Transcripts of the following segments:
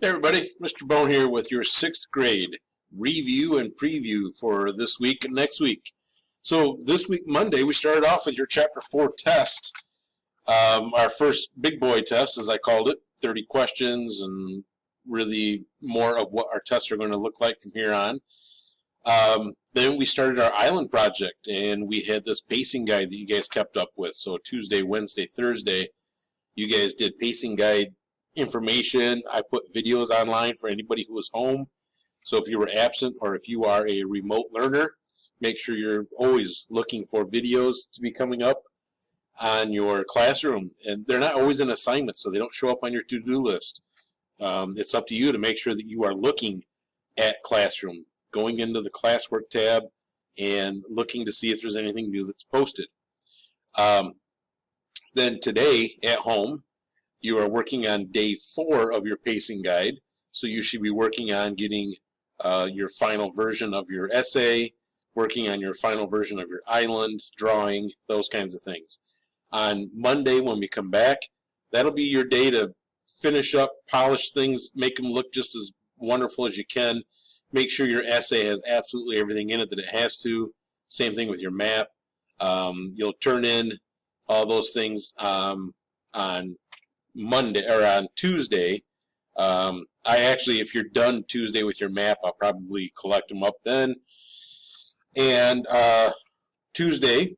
Hey everybody, Mr. Bone here with your 6th grade review and preview for this week and next week. So this week, Monday, we started off with your Chapter 4 test. Our first big boy test, as I called it, 30 questions and really more of what our tests are going to look like from here on. Then we started our island project, and we had this pacing guide that you guys kept up with. So Tuesday, Wednesday, Thursday, you guys did pacing guide information. I put videos online for anybody who was home. So if you were absent or if you are a remote learner, make sure you're always looking for videos to be coming up on your classroom. And they're not always an assignment, so they don't show up on your to-do list. It's up to you to make sure that you are looking at Classroom, going into the classwork tab and looking to see if there's anything new that's posted. Then today at home, you are working on day 4 of your pacing guide, so you should be working on getting your final version of your essay, working on your final version of your island, drawing, those kinds of things. On Monday when we come back, that'll be your day to finish up, polish things, make them look just as wonderful as you can. Make sure your essay has absolutely everything in it that it has to. Same thing with your map. You'll turn in all those things on Monday or on Tuesday. I actually, if you're done Tuesday with your map, I'll probably collect them up then. And Tuesday,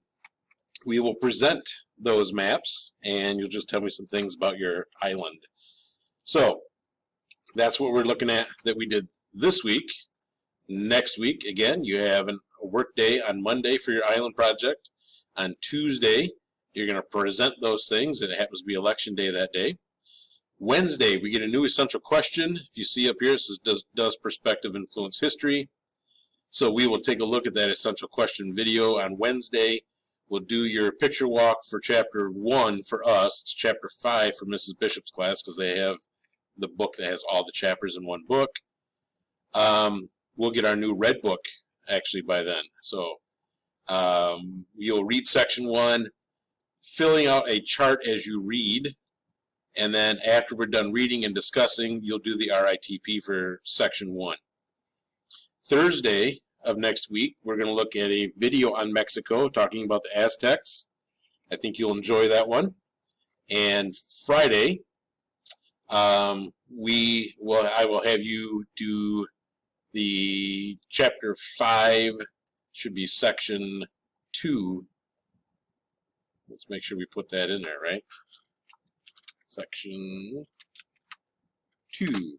we will present those maps, and you'll just tell me some things about your island. So that's what we're looking at that we did this week. Next week, again, you have a work day on Monday for your island project. On Tuesday, you're going to present those things, and it happens to be election day that day. Wednesday, we get a new essential question. If you see up here, it says, does perspective influence history? So we will take a look at that essential question video on Wednesday. We'll do your picture walk for Chapter 1 for us. It's Chapter 5 for Mrs. Bishop's class because they have the book that has all the chapters in one book. We'll get our new red book actually by then. So you'll read Section 1, filling out a chart as you read, and then after we're done reading and discussing, you'll do the RITP for Section 1. Thursday of next week, we're going to look at a video on Mexico talking about the Aztecs. I think you'll enjoy that one. And Friday, I will have you do the Chapter 5, should be Section 2. Let's make sure we put that in there, right? Section 2.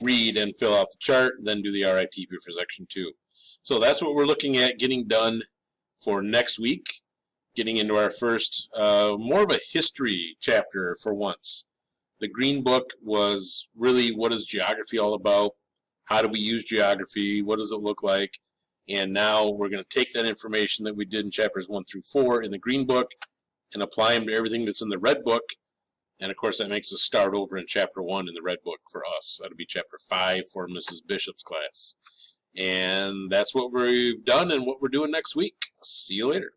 Read and fill out the chart, then do the RITP for Section 2. So that's what we're looking at getting done for next week, getting into our first, more of a history chapter for once. The Green Book was really what is geography all about? How do we use geography? What does it look like? And now we're going to take that information that we did in Chapters 1 through 4 in the Green Book and apply them to everything that's in the Red Book. And of course, that makes us start over in Chapter 1 in the Red Book for us. That'll be Chapter 5 for Mrs. Bishop's class. And that's what we've done and what we're doing next week. See you later.